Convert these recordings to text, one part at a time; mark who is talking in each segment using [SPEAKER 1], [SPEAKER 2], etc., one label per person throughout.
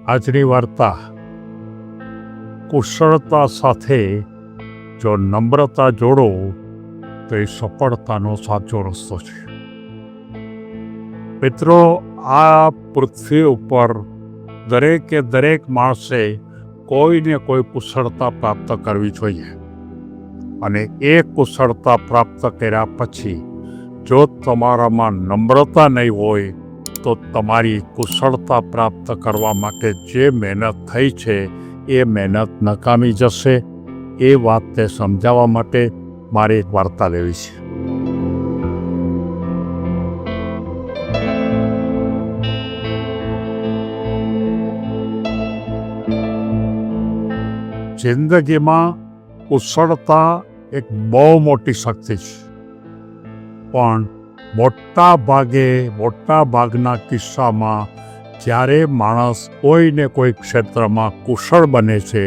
[SPEAKER 1] આજની વાર્તા કુશળતા સાથે જો નમ્રતા જોડો તો એ સફળતાનો સાચો રસ્તો છે. મિત્રો, આ પૃથ્વી ઉપર દરેક માણસે કોઈને કોઈ કુશળતા પ્રાપ્ત કરવી જોઈએ, અને એ કુશળતા પ્રાપ્ત કર્યા પછી જો તમારામાં નમ્રતા નહીં હોય તો તમારી કુશળતા પ્રાપ્ત કરવા માટે જે મહેનત થઈ છે એ મહેનત નકામી જશે. એ વાતને સમજાવવા માટે મારે એક વાર્તા લેવી છે. જિંદગીમાં કુશળતા એક બહુ મોટી શક્તિ છે, પણ મોટા ભાગના કિસ્સામાં જ્યારે માણસ કોઈને કોઈ ક્ષેત્રમાં કુશળ બને છે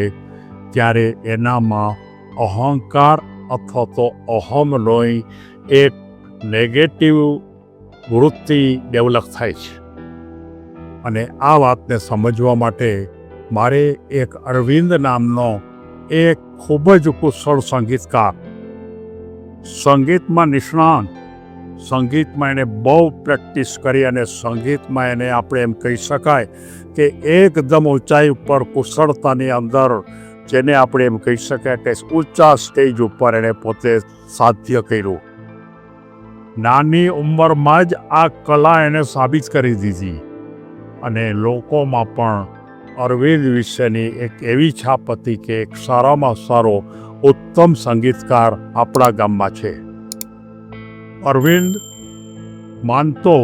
[SPEAKER 1] ત્યારે એનામાં અહંકાર અથવા તો અહમનોય એક નેગેટિવ વૃત્તિ ડેવલપ થાય છે. અને આ વાતને સમજવા માટે મારે એક અરવિંદ નામનો એક ખૂબ જ કુશળ સંગીતકાર, સંગીતમાં નિષ્ણાત, સંગીતમાં એને બહુ પ્રેક્ટિસ કરી અને સંગીતમાં એને આપણે એમ કહી શકાય કે એકદમ ઊંચાઈ ઉપર કુશળતાની અંદર, જેને આપણે એમ કહી શકાય કે ઊંચા સ્ટેજ ઉપર એને પોતે સાધ્ય કર્યું. નાની ઉંમરમાં જ આ કલા એને સાબિત કરી દીધી, અને લોકોમાં પણ અરવિંદ વિશેની એક એવી છાપ હતી કે એક સારામાં સારો ઉત્તમ સંગીતકાર આપણા ગામમાં છે. અરવિંદ માનતો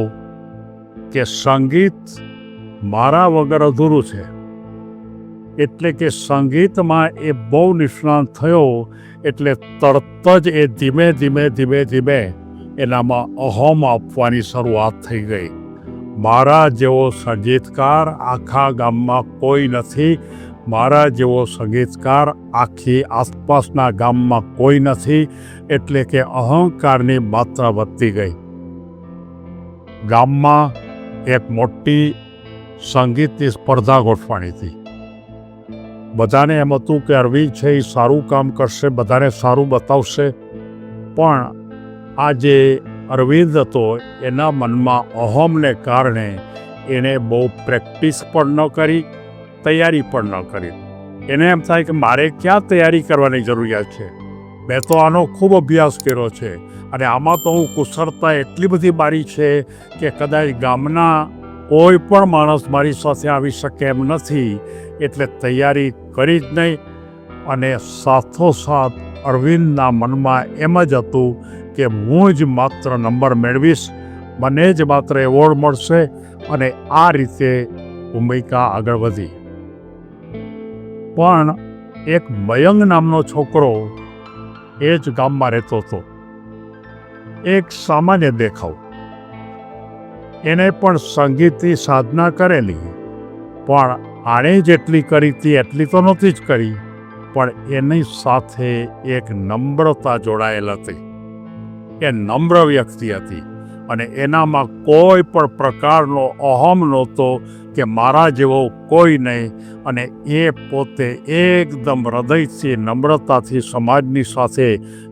[SPEAKER 1] કે સંગીત મારા વગર અધૂરું છે, એટલે કે સંગીતમાં એ બહુ નિષ્ણાત થયો એટલે તરત જ એ ધીમે એનામાં અહમ આપવાની શરૂઆત થઈ ગઈ. મારા જેવો સંગીતકાર આખા ગામમાં કોઈ નથી, મારા જેવો સંગીતકાર આખી આસપાસના ગામમાં કોઈ નથી, એટલે કે અહંકારની માત્રા વધતી ગઈ. ગામમાં એક મોટી સંગીતની સ્પર્ધા ગોઠવાણી હતી. બધાને એમ હતું કે અરવિંદ છે એ સારું કામ કરશે, બધાને સારું બતાવશે, પણ આ જે અરવિંદ હતો એના મનમાં અહમને કારણે એણે બહુ પ્રેક્ટિસ પણ ન કરી, તૈયારી પણ ન કરી. એને એમ થાય કે મારે ક્યાં તૈયારી કરવાની જરૂરિયાત છે, મેં તો આનો ખૂબ અભ્યાસ કર્યો છે, અને આમાં તો હું કુશળતા એટલી બધી મારી છે કે કદાચ ગામના કોઈ પણ માણસ મારી સાથે આવી શકે એમ નથી, એટલે તૈયારી કરી જ નહીં. અને સાથોસાથ અરવિંદના મનમાં એમ જ હતું કે હું જ માત્ર નંબર મેળવીશ, મને જ માત્ર એવોર્ડ મળશે, અને આ રીતે ભૂમિકા આગળ વધી. પણ એક મયંક નામનો છોકરો એ જ ગામમાં રહેતો હતો. એક સામાન્ય દેખાવ, એને પણ સંગીતની સાધના કરેલી, પણ આણે જેટલી કરી હતી એટલી તો નહોતી જ કરી, પણ એની સાથે એક નમ્રતા જોડાયેલ હતી. એ નમ્ર વ્યક્તિ હતી, અને એનામાં કોઈ પણ પ્રકારનો અહમ નહોતો કે મારા જેવો કોઈ નહીં, અને એ પોતે એકદમ હૃદયથી નમ્રતાથી સમાજની સાથે,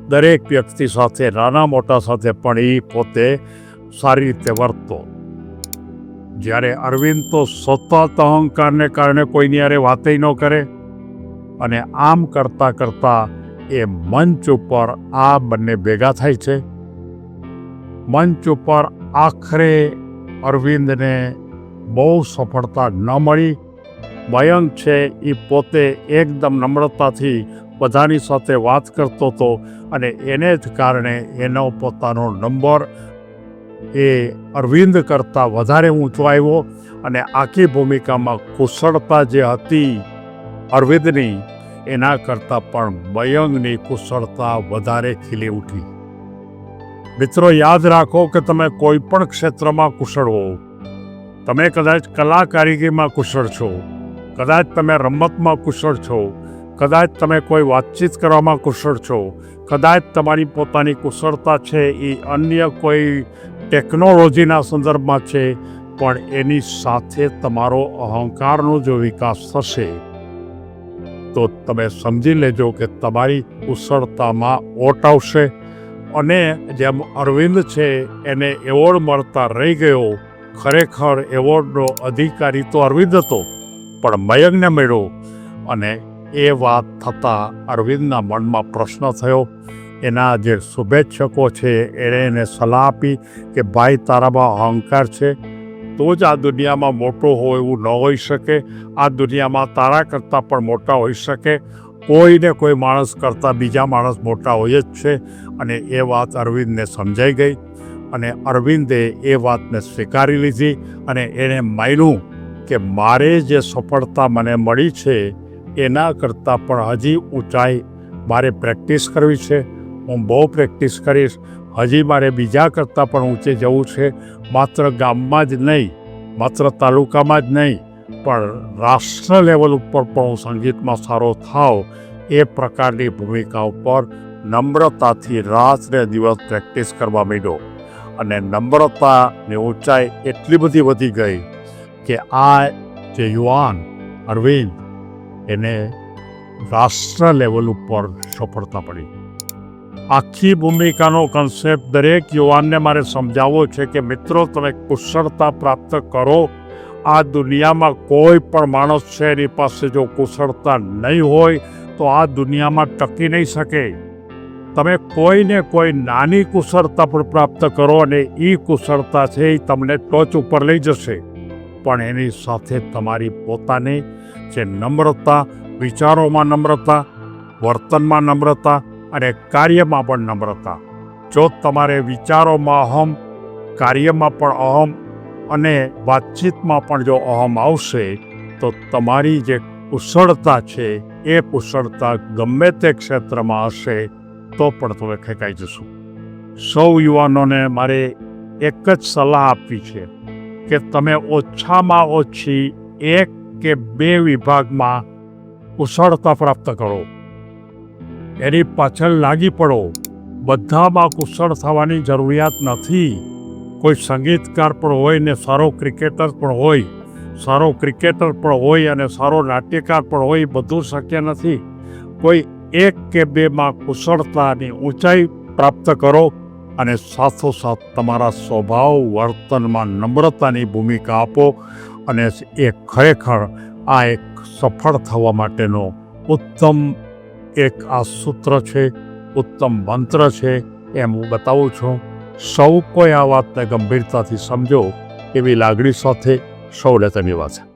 [SPEAKER 1] દરેક વ્યક્તિ સાથે, નાના મોટા સાથે પણ એ પોતે સારી રીતે વર્તતો. જ્યારે અરવિંદ તો સતત અહંકારને કારણે કોઈની હારે વાતે ન કરે, અને આમ કરતાં એ મંચ ઉપર આ બંને ભેગા થાય છે. મંચ ઉપર આખરે અરવિંદને બહુ સફળતા ન મળી. મયંક છે એ પોતે એકદમ નમ્રતાથી બધાની સાથે વાત કરતો હતો, અને એને જ કારણે એનો પોતાનો નંબર એ અરવિંદ કરતાં વધારે ઊંચો આવ્યો, અને આખી ભૂમિકામાં કુશળતા જે હતી અરવિંદની, એના કરતાં પણ મયંકની કુશળતા વધારે ખીલી ઉઠી. મિત્રો, યાદ રાખો કે તમે કોઈ પણ ક્ષેત્રમાં કુશળ હો. તમે કદાચ કલા કારીગરીમાં કુશળ છો, કદાચ તમે રમતમાં કુશળ છો, કદાચ તમે કોઈ વાતચીત કરવામાં કુશળ છો, કદાચ તમારી પોતાની કુશળતા છે એ અન્ય કોઈ ટેકનોલોજીના સંદર્ભમાં છે, પણ એની સાથે તમારો અહંકારનો જો વિકાસ થશે તો તમે સમજી લેજો કે તમારી કુશળતામાં ઓટ આવશે. અને જેમ અરવિંદ છે એને એવોર્ડ મળતા રહી ગયો, ખરેખર એવોર્ડનો અધિકારી તો અરવિંદ હતો પણ મયંકને મળ્યો. અને એ વાત થતાં અરવિંદના મનમાં પ્રશ્ન થયો. એના જે શુભેચ્છકો છે એણે એને સલાહ આપી કે ભાઈ, તારામાં અહંકાર છે તો જ આ દુનિયામાં મોટો હોય એવું ન હોઈ શકે. આ દુનિયામાં તારા કરતાં પણ મોટા હોઈ શકે. કોઈને કોઈ માણસ કરતાં બીજા માણસ મોટા હોય જ છે. અને એ વાત અરવિંદને સમજાઈ ગઈ અને અરવિંદે એ વાતને સ્વીકારી લીધી અને એણે માન્યું કે મારે જે સફળતા મને મળી છે એના કરતાં પણ હજી ઊંચાઈ મારે પ્રેક્ટિસ કરવી છે. હું બહુ પ્રેક્ટિસ કરીશ. હજી મારે બીજા કરતાં પણ ઊંચે જવું છે. માત્ર ગામમાં જ નહીં, માત્ર તાલુકામાં જ નહીં, પણ રાષ્ટ્ર લેવલ ઉપર પણ હું સંગીતમાં સારો થાવ એ પ્રકારની ભૂમિકા ઉપર નમ્રતાથી રાત્રે દિવસ પ્રેક્ટિસ કરવા માંડ્યો. અને નમ્રતાની ઊંચાઈ એટલી બધી વધી ગઈ કે આ જે યુવાન અરવિંદ એને રાષ્ટ્ર લેવલ ઉપર સફળતા પડી. આખી ભૂમિકાનો કન્સેપ્ટ દરેક યુવાનને મારે સમજાવવો છે કે મિત્રો, તમે કુશળતા પ્રાપ્ત કરો. આ દુનિયામાં કોઈ પણ માણસ છે એની પાસે જો કુશળતા નહીં હોય તો આ દુનિયામાં ટકી નહીં શકે. તમે કોઈને કોઈ નાની કુશળતા પણ પ્રાપ્ત કરો અને એ કુશળતા છે એ તમને ટોચ ઉપર લઈ જશે. પણ એની સાથે તમારી પોતાની જે નમ્રતા, વિચારોમાં નમ્રતા, વર્તનમાં નમ્રતા અને કાર્યમાં પણ નમ્રતા. જો તમારે વિચારોમાં અહમ, કાર્યમાં પણ અહમ અને વાતચીતમાં પણ જો અહમ આવશે તો તમારી જે કુશળતા છે એ કુશળતા ગમે તે ક્ષેત્રમાં હશે તો પણ તમે ખેંચાઈ જશો. સૌ યુવાનોને મારે એક જ સલાહ આપવી છે કે તમે ઓછામાં ઓછી 1 કે 2 વિભાગમાં કુશળતા પ્રાપ્ત કરો. એની પાછળ લાગી પડો. બધામાં કુશળ થવાની જરૂરિયાત નથી. કોઈ સંગીતકાર પણ હોય ને સારો ક્રિકેટર પણ હોય, સારો ક્રિકેટર પણ હોય અને સારો નાટ્યકાર પણ હોય, બધું શક્ય નથી. કોઈ 1 કે 2માં કુશળતાની ઊંચાઈ પ્રાપ્ત કરો અને સાથોસાથ તમારા સ્વભાવ વર્તનમાં નમ્રતાની ભૂમિકા આપો. અને એ ખરેખર આ એક સફળ થવા માટેનો ઉત્તમ એક આ સૂત્ર છે, ઉત્તમ મંત્ર છે એમ હું બતાવું છું. સૌ કોઈ આ વાતને ગંભીરતાથી સમજો એવી લાગણી સાથે સૌને ધન્યવાદ.